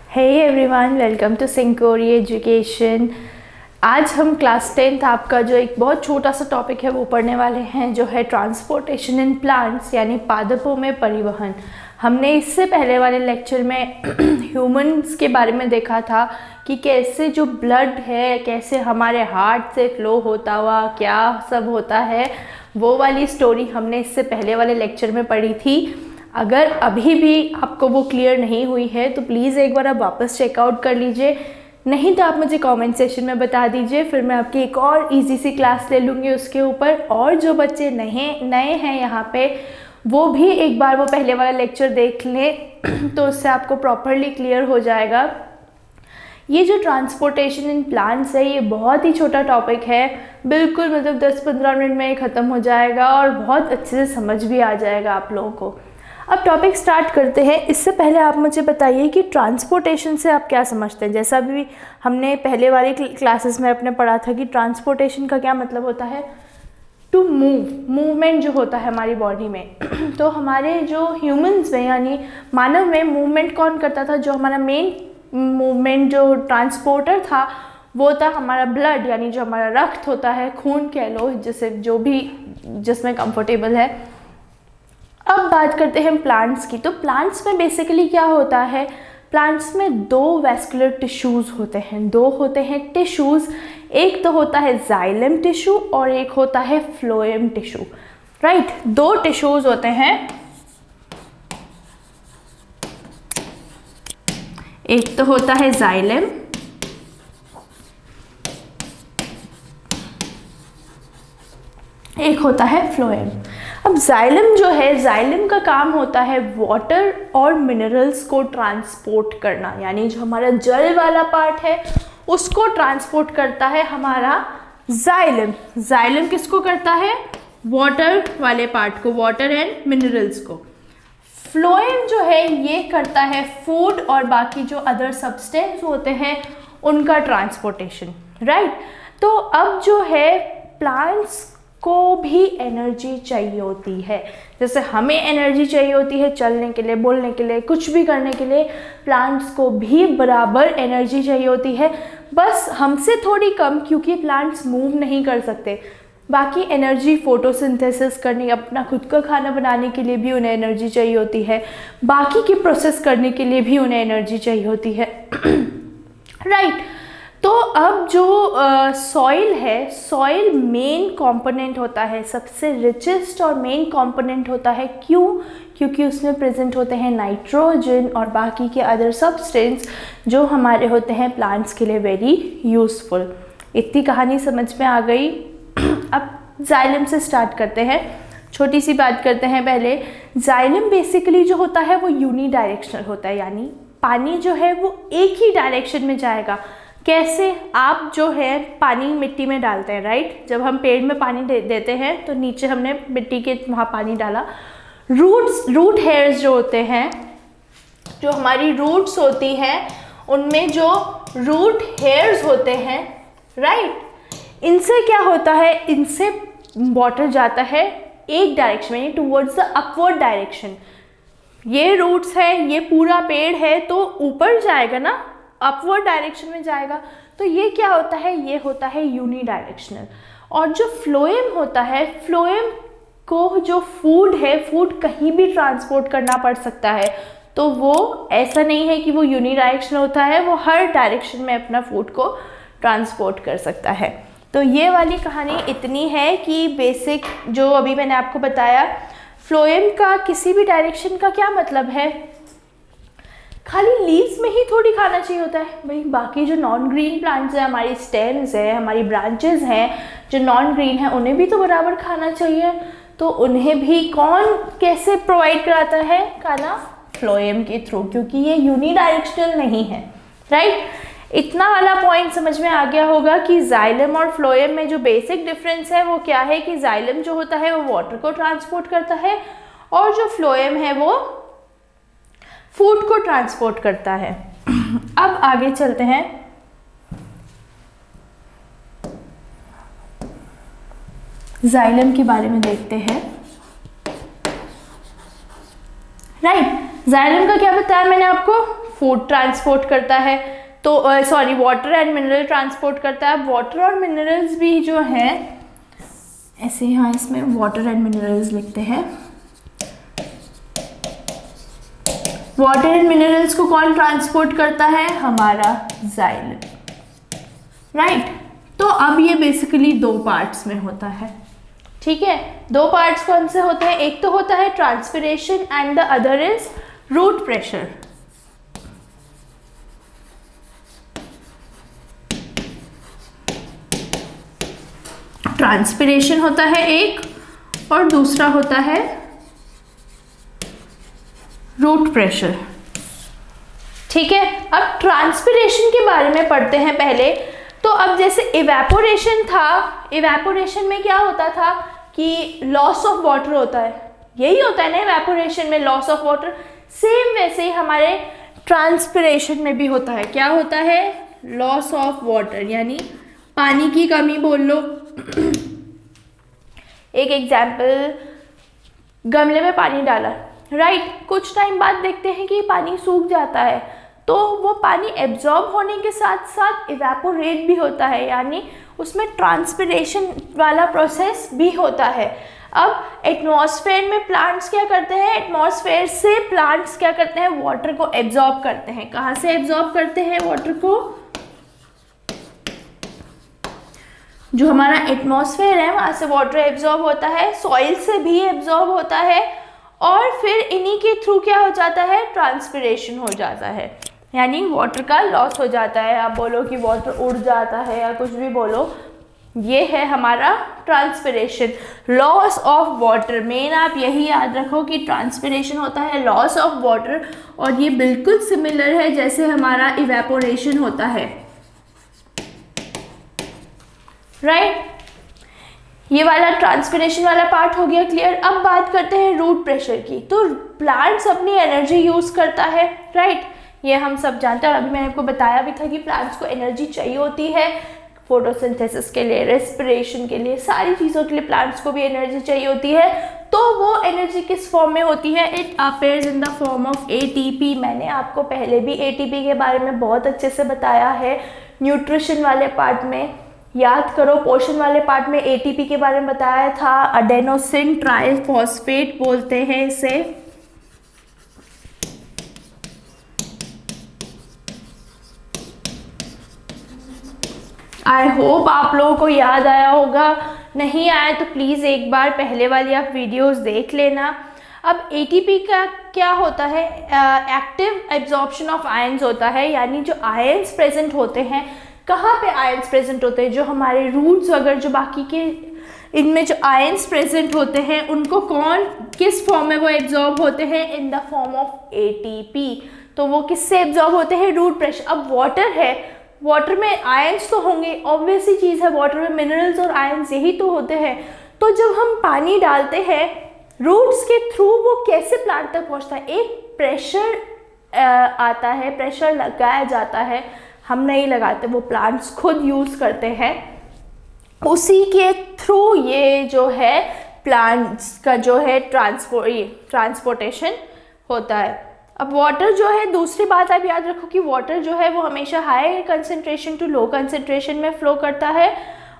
Hey everyone, welcome to सिंकोरी education. आज हम क्लास 10th आपका जो एक बहुत छोटा सा टॉपिक है वो पढ़ने वाले हैं, जो है ट्रांसपोर्टेशन इन प्लांट्स, यानी पादपों में परिवहन। हमने इससे पहले वाले लेक्चर में ह्यूमंस के बारे में देखा था कि कैसे जो ब्लड है कैसे हमारे हार्ट से फ्लो होता हुआ क्या सब होता है, वो वाली स्टोरी हमने इससे पहले वाले लेक्चर में पढ़ी थी। अगर अभी भी आपको वो क्लियर नहीं हुई है तो प्लीज़ एक बार आप वापस चेकआउट कर लीजिए, नहीं तो आप मुझे कमेंट सेशन में बता दीजिए, फिर मैं आपकी एक और इजी सी क्लास ले लूँगी उसके ऊपर। और जो बच्चे नए हैं यहाँ पे, वो भी एक बार वो पहले वाला लेक्चर देख लें तो उससे आपको प्रॉपरली क्लियर हो जाएगा। ये जो ट्रांसपोर्टेशन इन प्लांट्स है, ये बहुत ही छोटा टॉपिक है, बिल्कुल मतलब 10-15 मिनट में ही ख़त्म हो जाएगा और बहुत अच्छे से समझ भी आ जाएगा आप लोगों को। अब टॉपिक स्टार्ट करते हैं। इससे पहले आप मुझे बताइए कि ट्रांसपोर्टेशन से आप क्या समझते हैं। जैसा भी हमने पहले वाली क्लासेस में अपने पढ़ा था कि ट्रांसपोर्टेशन का क्या मतलब होता है, टू मूवमेंट जो होता है हमारी बॉडी में। तो हमारे जो ह्यूमंस में यानी मानव में मूवमेंट कौन करता था, जो हमारा मेन मूवमेंट जो ट्रांसपोर्टर था वो था हमारा ब्लड, यानी जो हमारा रक्त होता है, खून कह लो, जिसे जो भी जिसमें कंफर्टेबल है। अब बात करते हैं प्लांट्स की। तो प्लांट्स में बेसिकली क्या होता है, प्लांट्स में दो वैस्कुलर टिश्यूज़ होते हैं, दो होते हैं टिश्यूज़। एक तो होता है जाइलम टिश्यू और एक होता है फ्लोएम टिश्यू, राइट। दो टिश्यूज़ होते हैं, एक तो होता है जाइलम, एक होता है फ्लोएम। अब जाइलम जो है, जाइलम का काम होता है वाटर और मिनरल्स को ट्रांसपोर्ट करना, यानी जो हमारा जल वाला पार्ट है उसको ट्रांसपोर्ट करता है हमारा जाइलम। जाइलम किसको करता है, वाटर वाले पार्ट को, वाटर एंड मिनरल्स को। फ्लोएम जो है ये करता है फूड और बाकी जो अदर सब्सटेंस होते हैं उनका ट्रांसपोर्टेशन, राइट। तो अब जो है प्लांट्स को भी एनर्जी चाहिए होती है, जैसे हमें एनर्जी चाहिए होती है चलने के लिए, बोलने के लिए, कुछ भी करने के लिए, प्लांट्स को भी बराबर एनर्जी चाहिए होती है, बस हमसे थोड़ी कम, क्योंकि प्लांट्स मूव नहीं कर सकते। बाकी एनर्जी फोटोसिंथेसिस करने, अपना खुद का खाना बनाने के लिए भी उन्हें एनर्जी चाहिए होती है, बाकी की प्रोसेस करने के लिए भी उन्हें एनर्जी चाहिए होती है, राइट। तो अब जो सॉइल है, सॉइल मेन कंपोनेंट होता है, सबसे रिचेस्ट और मेन कंपोनेंट होता है। क्यों? क्योंकि उसमें प्रेजेंट होते हैं नाइट्रोजन और बाकी के अदर सब्सटेंस जो हमारे होते हैं प्लांट्स के लिए वेरी यूज़फुल। इतनी कहानी समझ में आ गई। अब जाइलम से स्टार्ट करते हैं, छोटी सी बात करते हैं पहले। जाइलम बेसिकली जो होता है वो यूनी डायरेक्शनल होता है, यानी पानी जो है वो एक ही डायरेक्शन में जाएगा। कैसे? आप जो है पानी मिट्टी में डालते हैं, राइट। जब हम पेड़ में पानी देते हैं तो नीचे हमने मिट्टी के वहाँ पानी डाला, रूट हेयर्स जो होते हैं, जो हमारी रूट्स होती हैं, उनमें जो रूट हेयर्स होते हैं, राइट, इनसे क्या होता है, इनसे वाटर जाता है एक डायरेक्शन में, टूवर्ड्स द अपवर्ड डायरेक्शन। ये रूट्स है, ये पूरा पेड़ है तो ऊपर जाएगा ना, अपवर्ड डायरेक्शन में जाएगा। तो ये क्या होता है, ये होता है यूनी डायरेक्शनल। और जो फ्लोएम होता है, फ्लोएम को जो फूड है, फूड कहीं भी ट्रांसपोर्ट करना पड़ सकता है, तो वो ऐसा नहीं है कि वो यूनी डायरेक्शनल होता है, वो हर डायरेक्शन में अपना फूड को ट्रांसपोर्ट कर सकता है। तो ये वाली कहानी इतनी है कि बेसिक जो अभी मैंने आपको बताया, फ्लोएम का किसी भी डायरेक्शन का क्या मतलब है, खाली लीव्स में ही थोड़ी खाना चाहिए होता है भाई, बाकी जो नॉन ग्रीन प्लांट्स हैं, हमारी स्टेम्स है, हमारी ब्रांचेस हैं जो नॉन ग्रीन है, उन्हें भी तो बराबर खाना चाहिए। तो उन्हें भी कौन कैसे प्रोवाइड कराता है खाना, फ्लोएम के थ्रू, क्योंकि ये यूनी डायरेक्शनल नहीं है, राइट। इतना वाला पॉइंट समझ में आ गया होगा कि जाइलम और फ्लोएम में जो बेसिक डिफरेंस है वो क्या है, कि जाइलम जो होता है वो वाटर को ट्रांसपोर्ट करता है और जो फ्लोएम है वो फूड को ट्रांसपोर्ट करता है। अब आगे चलते हैं। जाइलम के बारे में देखते हैं, राइट। जाइलम का क्या बताया मैंने आपको, फूड ट्रांसपोर्ट करता है, तो sorry water and mineral transport करता है। वाटर और मिनरल्स भी जो हैं ऐसे यहाँ इसमें वाटर एंड मिनरल्स लिखते हैं। वाटर एंड मिनरल्स को कौन ट्रांसपोर्ट करता है? हमारा जाइलम, राइट। तो अब ये बेसिकली दो पार्ट्स में होता है, ठीक है। दो पार्ट्स कौन से होते हैं? एक तो होता है transpiration and the other is root pressure. Transpiration होता है एक और दूसरा होता है रूट प्रेशर, ठीक है। अब ट्रांसपिरेशन के बारे में पढ़ते हैं पहले। तो अब जैसे इवेपोरेशन था, इवेपोरेशन में क्या होता था कि लॉस ऑफ वाटर होता है, यही होता है ना इवेपोरेशन में, लॉस ऑफ वाटर। सेम वैसे ही हमारे ट्रांसपिरेशन में भी होता है। क्या होता है? लॉस ऑफ वाटर, यानी पानी की कमी बोल लो। एक एग्जाम्पल, गमले में पानी डाला, राइट, कुछ टाइम बाद देखते हैं कि पानी सूख जाता है, तो वो पानी एब्जॉर्ब होने के साथ साथ इवेपोरेट भी होता है, यानी उसमें ट्रांसपिरेशन वाला प्रोसेस भी होता है। अब एटमॉस्फेयर में प्लांट्स क्या करते हैं? एटमॉस्फेयर से प्लांट्स क्या करते हैं? वाटर को एब्जॉर्ब करते हैं। कहाँ से एब्जॉर्ब करते हैं वाटर को? जो हमारा एटमॉस्फेयर है वहाँ से वाटर एब्जॉर्ब होता है, सॉइल से भी एब्जॉर्ब होता है, और फिर इन्हीं के थ्रू क्या हो जाता है? ट्रांसपिरेशन हो जाता है, यानी वाटर का लॉस हो जाता है। आप बोलो कि वाटर उड़ जाता है या कुछ भी बोलो, ये है हमारा transpiration, loss of water. Main आप यही याद रखो कि ट्रांसपिरेशन होता है लॉस ऑफ वाटर, और ये बिल्कुल सिमिलर है जैसे हमारा इवेपोरेशन होता है, राइट। ये वाला ट्रांसपिरेशन वाला पार्ट हो गया क्लियर। अब बात करते हैं रूट प्रेशर की। तो प्लांट्स अपनी एनर्जी यूज करता है, राइट, ये हम सब जानते हैं। अभी मैंने आपको बताया भी था कि प्लांट्स को एनर्जी चाहिए होती है फोटोसिंथेसिस के लिए, रेस्पिरेशन के लिए, सारी चीज़ों के लिए प्लांट्स को भी एनर्जी चाहिए होती है। तो वो एनर्जी किस फॉर्म में होती है? It appears in the form of ATP. मैंने आपको पहले भी एटीपी के बारे में बहुत अच्छे से बताया है, न्यूट्रिशन वाले पार्ट में, याद करो, पोषण वाले पार्ट में एटीपी के बारे में बताया था। अडेनोसिन ट्राइफॉस्फेट बोलते हैं इसे। आई होप आप लोगों को याद आया होगा, नहीं आया तो प्लीज़ एक बार पहले वाली आप वीडियोस देख लेना। अब एटीपी का क्या होता है? एक्टिव एब्जॉर्प्शन ऑफ आयंस होता है, यानी जो आयंस प्रेजेंट होते हैं, कहाँ पे आयंस प्रेजेंट होते हैं? जो हमारे रूट्स वगैरह जो बाकी के इनमें जो आयंस प्रेजेंट होते हैं उनको कौन किस फॉर्म में वो एब्जॉर्ब होते हैं? In the form of ATP. तो वो किससे एब्जॉर्ब होते हैं? Root pressure. अब वाटर है, वाटर में आयंस तो होंगे, ऑब्वियस ही चीज़ है, वाटर में मिनरल्स और आयंस यही तो होते हैं। तो जब हम पानी डालते हैं रूट्स के थ्रू, वो कैसे प्लांट तक पहुंचता है? एक प्रेशर आता है, प्रेशर लगाया जाता है, हम नहीं लगाते, वो प्लांट्स खुद यूज़ करते हैं। उसी के थ्रू ये जो है प्लांट्स का जो है ट्रांसपोर्टेशन होता है। अब वाटर जो है, दूसरी बात आप याद रखो कि वाटर जो है वो हमेशा high concentration to low concentration में फ्लो करता है,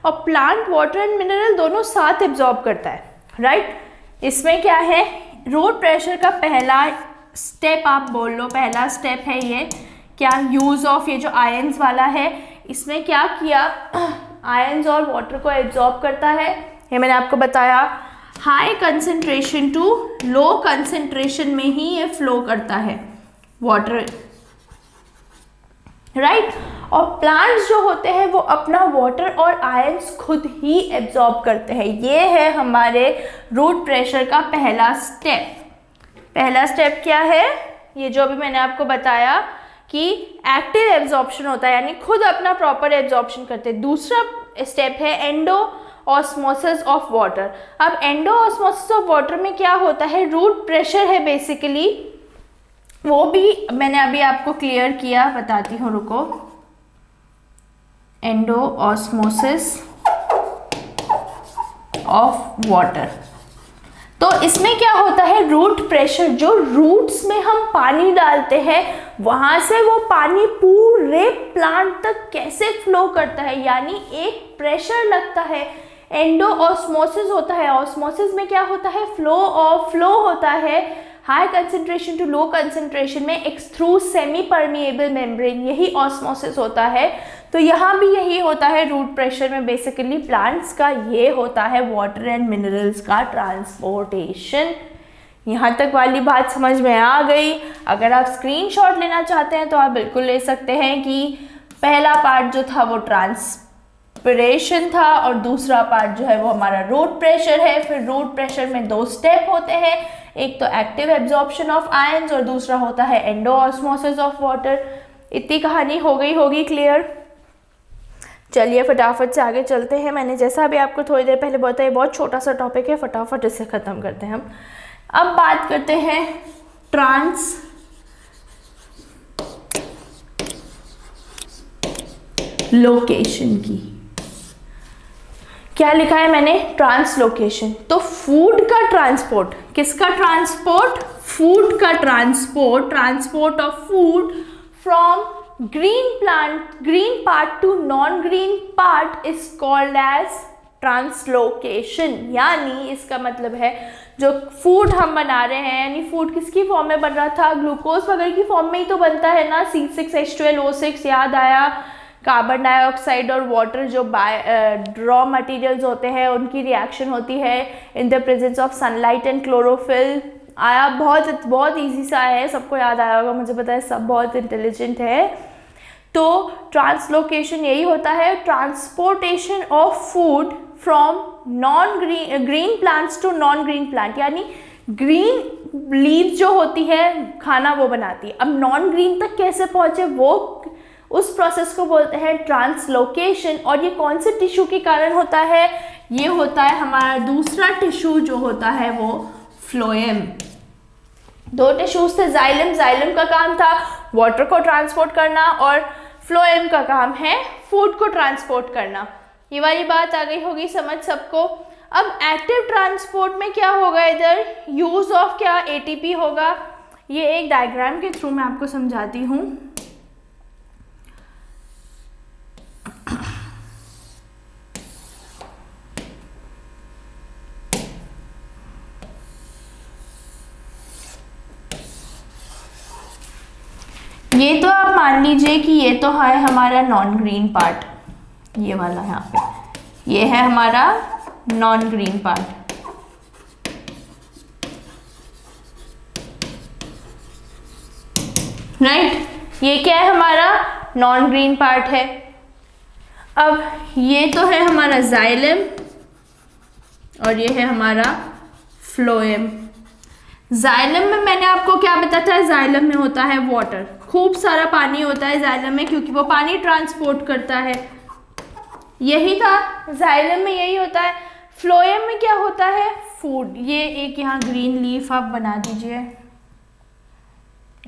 और प्लांट वाटर एंड मिनरल दोनों साथ एब्जॉर्ब करता है, राइट। इसमें क्या है? रूट प्रेशर का पहला स्टेप आप बोल लो, पहला स्टेप है ये क्या? यूज़ ऑफ ये जो आयंस वाला है, इसमें क्या किया? आयंस और वाटर को एब्जॉर्ब करता है, ये मैंने आपको बताया। High concentration to low concentration में ही ये फ्लो करता है वाटर, राइट। और प्लांट्स जो होते हैं वो अपना वाटर और आयंस खुद ही एब्जॉर्ब करते हैं। ये है हमारे रूट प्रेशर का पहला स्टेप। पहला स्टेप क्या है? ये जो अभी मैंने आपको बताया कि एक्टिव एब्जॉर्प्शन होता है, यानी खुद अपना प्रॉपर एब्जॉर्प्शन करते हैं। दूसरा स्टेप है एंडोऑस्मोसिस ऑफ वाटर। अब एंडोऑस्मोसिस ऑफ वाटर में क्या होता है? रूट प्रेशर है बेसिकली, वो भी मैंने अभी आपको क्लियर किया, बताती हूँ, रुको। एंडोऑस्मोसिस ऑफ वाटर, तो इसमें क्या होता है, रूट प्रेशर, जो रूट्स में हम पानी डालते हैं वहां से वो पानी पूरे प्लांट तक कैसे फ्लो करता है, यानी एक प्रेशर लगता है, एंडो ऑस्मोसिस होता है। ऑस्मोसिस में क्या होता है, फ्लो होता है high concentration to low concentration में एक थ्रू सेमी परमिएबल मेम्ब्रेन, यही ऑस्मोसिस होता है। तो यहाँ भी यही होता है रूट प्रेशर में बेसिकली प्लांट्स का, ये होता है वाटर एंड मिनरल्स का ट्रांसपोर्टेशन। यहाँ तक वाली बात समझ में आ गई। अगर आप स्क्रीनशॉट लेना चाहते हैं तो आप बिल्कुल ले सकते हैं कि पहला पार्ट जो था वो ट्रांसपिरेशन था और दूसरा पार्ट जो है वो हमारा रूट प्रेशर है। फिर रूट प्रेशर में 2 स्टेप होते हैं, एक तो एक्टिव एब्जॉर्प्शन ऑफ आयंस और दूसरा होता है एंडो ऑस्मोसिस ऑफ वाटर। इतनी कहानी हो गई होगी क्लियर। चलिए फटाफट से आगे चलते हैं। मैंने जैसा अभी आपको थोड़ी देर पहले बताया, बहुत छोटा सा टॉपिक है, फटाफट इसे ख़त्म करते हैं हम। अब बात करते हैं ट्रांसलोकेशन की। क्या लिखा है मैंने, ट्रांसलोकेशन। तो फूड का ट्रांसपोर्ट, किसका ट्रांसपोर्ट, फूड का transport, transport of food from green part to non-green part is called as translocation. यानी इसका मतलब है जो फूड हम बना रहे हैं, यानी फूड किसकी फॉर्म में बन रहा था, ग्लूकोज वगैरह की फॉर्म में ही तो बनता है ना, C6H12O6 याद आया। कार्बन डाइऑक्साइड और वाटर जो रॉ मटेरियल्स होते हैं उनकी रिएक्शन होती है in the presence of sunlight and chlorophyll. आया, बहुत ईजी सा है, सबको याद आया होगा, मुझे पता है सब बहुत इंटेलिजेंट है। तो ट्रांसलोकेशन यही होता है, transportation of food from green plants to non green plant, यानी ग्रीन लीव जो होती है खाना वो बनाती है, अब नॉन ग्रीन तक कैसे पहुंचे वो, उस प्रोसेस को बोलते हैं ट्रांसलोकेशन। और ये कौन से टिश्यू के कारण होता है, ये होता है हमारा दूसरा टिश्यू जो होता है वो फ्लोएम। 2 टिश्यूज थे, जाइलम का काम था वाटर को ट्रांसपोर्ट करना और फ्लोएम का काम है फूड को ट्रांसपोर्ट करना। ये वाली बात आ गई होगी समझ सबको। अब एक्टिव ट्रांसपोर्ट में क्या होगा, इधर यूज ऑफ क्या, एटीपी होगा। ये एक डायग्राम के थ्रू मैं आपको समझाती हूँ। ये तो आप मान लीजिए कि ये तो है हमारा नॉन ग्रीन पार्ट, ये वाला यहाँ पे, ये है हमारा नॉन ग्रीन पार्ट। राइट, ये क्या है हमारा नॉन ग्रीन पार्ट है। अब ये तो है हमारा जाइलम और ये है हमारा फ्लोएम। जाइलम में मैंने आपको क्या बताया था, जाइलम में होता है वाटर, खूब सारा पानी होता है जाइलम में क्योंकि वो पानी ट्रांसपोर्ट करता है, यही था जाइलम में, यही होता है। फ्लोएम में क्या होता है, फूड। ये एक यहाँ ग्रीन लीफ आप बना दीजिए,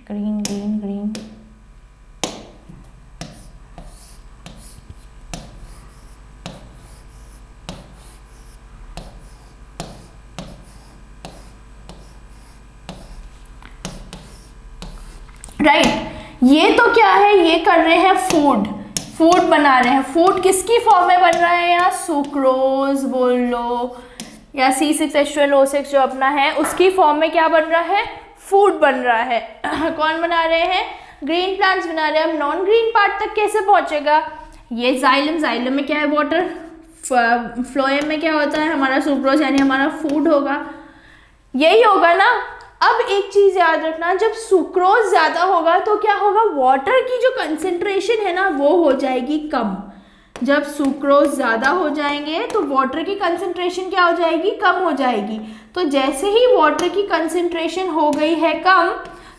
ग्रीन ग्रीन ग्रीन। राइट, ये तो क्या है, ये कर रहे हैं फूड बना रहे हैं। फूड किसकी फॉर्म में बन रहा है, यहाँ सुक्रोज बोल लो या C6H12O6 जो अपना है उसकी फॉर्म में क्या बन रहा है, फूड बन रहा है। कौन बना रहे हैं, ग्रीन प्लांट्स बना रहे हैं। अब नॉन ग्रीन पार्ट तक कैसे पहुंचेगा, ये जाइलम में क्या है वाटर, फ्लोएम में क्या होता है हमारा सुक्रोज, यानी हमारा फूड होगा, यही होगा ना। अब एक चीज याद रखना, जब सुक्रोज ज्यादा होगा तो क्या होगा, वाटर की जो कंसेंट्रेशन है ना वो हो जाएगी कम। जब सुक्रोज ज़्यादा हो जाएंगे तो वाटर की कंसंट्रेशन क्या हो जाएगी, कम हो जाएगी। तो जैसे ही वाटर की कंसंट्रेशन हो गई है कम,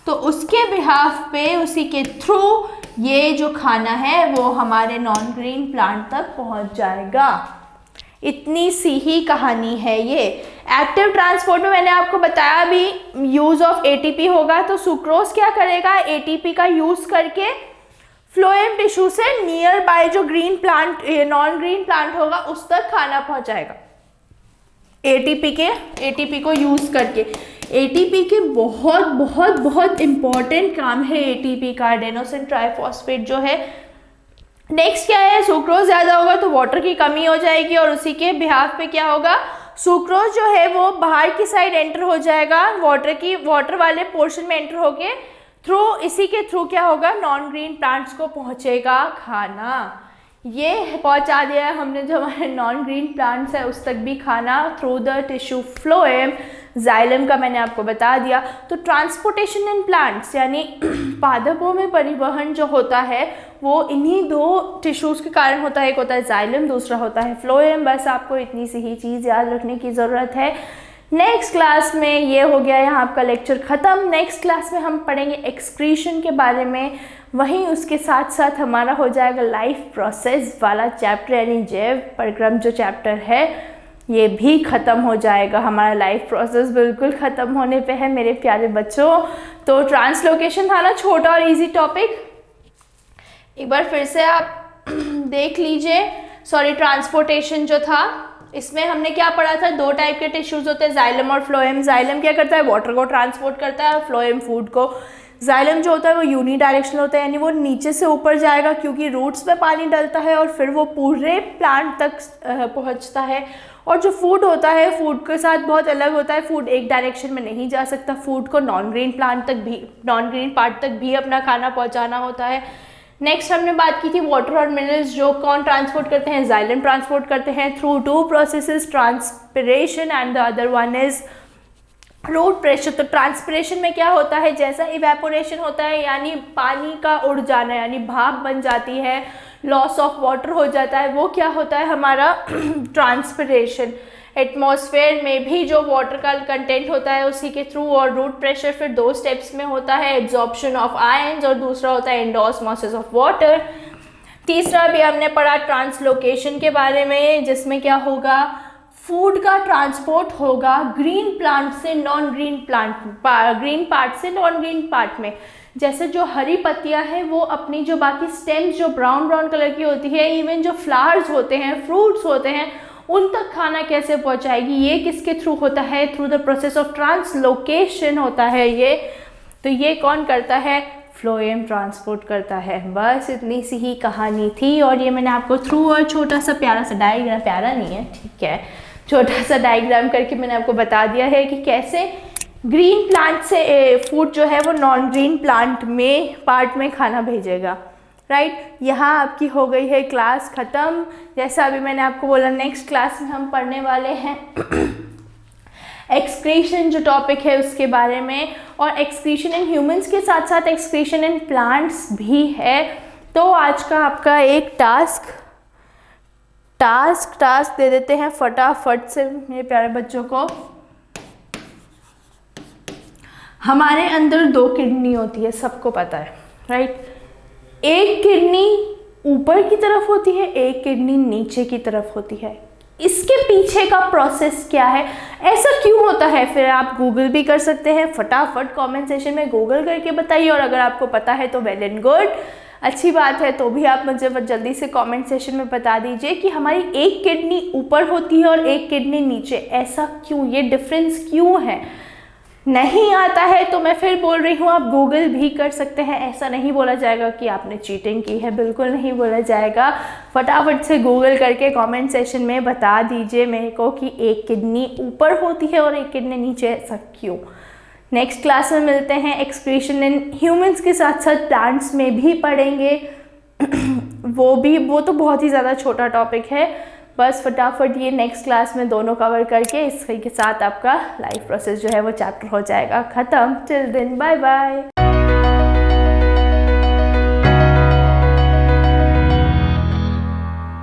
तो उसके बिहाफ पे, उसी के थ्रू ये जो खाना है वो हमारे नॉन ग्रीन प्लांट तक पहुंच जाएगा। इतनी सी ही कहानी है ये। एक्टिव ट्रांसपोर्ट में मैंने आपको बताया भी यूज़ ऑफ एटीपी होगा, तो सुक्रोज क्या करेगा, एटीपी का यूज़ करके फ्लोएम टिश्यू से नियर बाय जो green plant, non green plant होगा उस तक खाना पहुंचाएगा। एटीपी को यूज़ करके। एटीपी के बहुत बहुत बहुत इंपॉर्टेंट काम है एटीपी का, एडेनोसिन ट्राइफॉस्फेट जो है। नेक्स्ट क्या है, सुक्रोज ज़्यादा होगा तो वाटर की कमी हो जाएगी और उसी के बिहाफ पे क्या होगा, सुक्रोज जो है वो बाहर की साइड एंटर हो जाएगा, वाटर वाले पोर्शन में एंटर होके इसी के थ्रू क्या होगा, नॉन ग्रीन प्लांट्स को पहुंचेगा खाना। ये पहुंचा दिया है हमने जो हमारे नॉन ग्रीन प्लांट्स है उस तक भी खाना through the tissue phloem. Xylem का मैंने आपको बता दिया। तो ट्रांसपोर्टेशन इन प्लांट्स यानी पादपों में परिवहन जो होता है वो इन्हीं दो टिश्यूज़ के कारण होता है, एक होता है जाइलम, दूसरा होता है फ्लोएम। बस आपको इतनी सी ही चीज़ याद रखने की ज़रूरत है। नेक्स्ट क्लास में ये हो गया यहाँ आपका लेक्चर ख़त्म। नेक्स्ट क्लास में हम पढ़ेंगे एक्सक्रीशन के बारे में, वहीं उसके साथ साथ हमारा हो जाएगा लाइफ प्रोसेस वाला चैप्टर यानी जैव परिक्रम जो चैप्टर है ये भी ख़त्म हो जाएगा। हमारा लाइफ प्रोसेस बिल्कुल ख़त्म होने पे है मेरे प्यारे बच्चों। तो ट्रांसलोकेशन था ना छोटा और इजी टॉपिक, एक बार फिर से आप देख लीजिए। सॉरी, ट्रांसपोर्टेशन जो था इसमें हमने क्या पढ़ा था, दो टाइप के टिश्यूज़ होते हैं, जाइलम और फ्लोएम। जाइलम क्या करता है, वाटर को ट्रांसपोर्ट करता है और फ्लोएम फूड को। जाइलम जो होता है वो यूनिडायरेक्शनल होता है यानी वो नीचे से ऊपर जाएगा क्योंकि रूट्स में पानी डलता है और फिर वो पूरे प्लांट तक पहुंचता है। और जो फूड होता है फूड के साथ बहुत अलग होता है, फूड एक डायरेक्शन में नहीं जा सकता, फूड को नॉन ग्रीन पार्ट तक भी अपना खाना पहुँचाना होता है। नेक्स्ट हमने बात की थी वाटर और मिनरल्स जो कौन ट्रांसपोर्ट करते हैं, जाइलम ट्रांसपोर्ट करते हैं through two processes, transpiration and the other one is root pressure. तो ट्रांसपिरेशन में क्या होता है, जैसा इवेपोरेशन होता है यानी पानी का उड़ जाना यानी भाप बन जाती है, लॉस ऑफ वाटर हो जाता है, वो क्या होता है हमारा ट्रांसपिरेशन। एटमॉस्फेयर में भी जो वाटर का कंटेंट होता है उसी के थ्रू, और रूट प्रेशर फिर दो स्टेप्स में होता है, एब्जॉर्प्शन ऑफ आयंस और दूसरा होता है एंडोस्मोसिस ऑफ वाटर। तीसरा भी हमने पढ़ा ट्रांसलोकेशन के बारे में जिसमें क्या होगा, फूड का ट्रांसपोर्ट होगा ग्रीन प्लांट से non green plant, green part से नॉन ग्रीन पार्ट में। जैसे जो हरी पत्तियां हैं वो अपनी जो बाकी स्टेम्स जो ब्राउन कलर की होती है, इवन जो फ्लावर्स होते हैं, फ्रूट्स होते हैं, उन तक खाना कैसे पहुंचाएगी, ये किसके थ्रू होता है, through the process of translocation होता है ये। तो ये कौन करता है, फ्लोएम ट्रांसपोर्ट करता है। बस इतनी सी ही कहानी थी और ये मैंने आपको थ्रू और छोटा सा प्यारा सा डायग्राम, प्यारा नहीं है ठीक है, छोटा सा डायग्राम करके मैंने आपको बता दिया है कि कैसे ग्रीन प्लांट से फूड जो है वो नॉन ग्रीन प्लांट में पार्ट में खाना भेजेगा। राइट, यहाँ आपकी हो गई है क्लास ख़त्म। जैसा अभी मैंने आपको बोला नेक्स्ट क्लास में हम पढ़ने वाले हैं एक्सक्रीशन जो टॉपिक है उसके बारे में, और एक्सक्रीशन इन ह्यूमंस के साथ साथ एक्सक्रीशन इन प्लांट्स भी है। तो आज का आपका एक टास्क दे देते हैं फटाफट से मेरे प्यारे बच्चों को। हमारे अंदर दो किडनी होती है, सबको पता है राइट। एक किडनी ऊपर की तरफ होती है, एक किडनी नीचे की तरफ होती है। इसके पीछे का प्रोसेस क्या है, ऐसा क्यों होता है, फिर आप गूगल भी कर सकते हैं। फटाफट कमेंट सेशन में गूगल करके बताइए, और अगर आपको पता है तो वेल एंड गुड, अच्छी बात है। तो भी आप मुझे जल्दी से कमेंट सेशन में बता दीजिए कि हमारी एक किडनी ऊपर होती है और एक किडनी नीचे, ऐसा क्यों, ये डिफरेंस क्यों है। नहीं आता है तो मैं फिर बोल रही हूँ आप गूगल भी कर सकते हैं, ऐसा नहीं बोला जाएगा कि आपने चीटिंग की है, बिल्कुल नहीं बोला जाएगा। फटाफट से गूगल करके कमेंट सेशन में बता दीजिए मेरे को कि एक किडनी ऊपर होती है और एक किडनी नीचे, ऐसा क्यों। नेक्स्ट क्लास में मिलते हैं। एक्सक्रीशन इन ह्यूमंस के साथ साथ प्लांट्स में भी पढ़ेंगे वो तो बहुत ही ज़्यादा छोटा टॉपिक है। बस फटाफट ये नेक्स्ट क्लास में दोनों कवर करके इसके साथ आपका लाइफ प्रोसेस जो है वो चैप्टर हो जाएगा ख़त्म। Till then bye bye.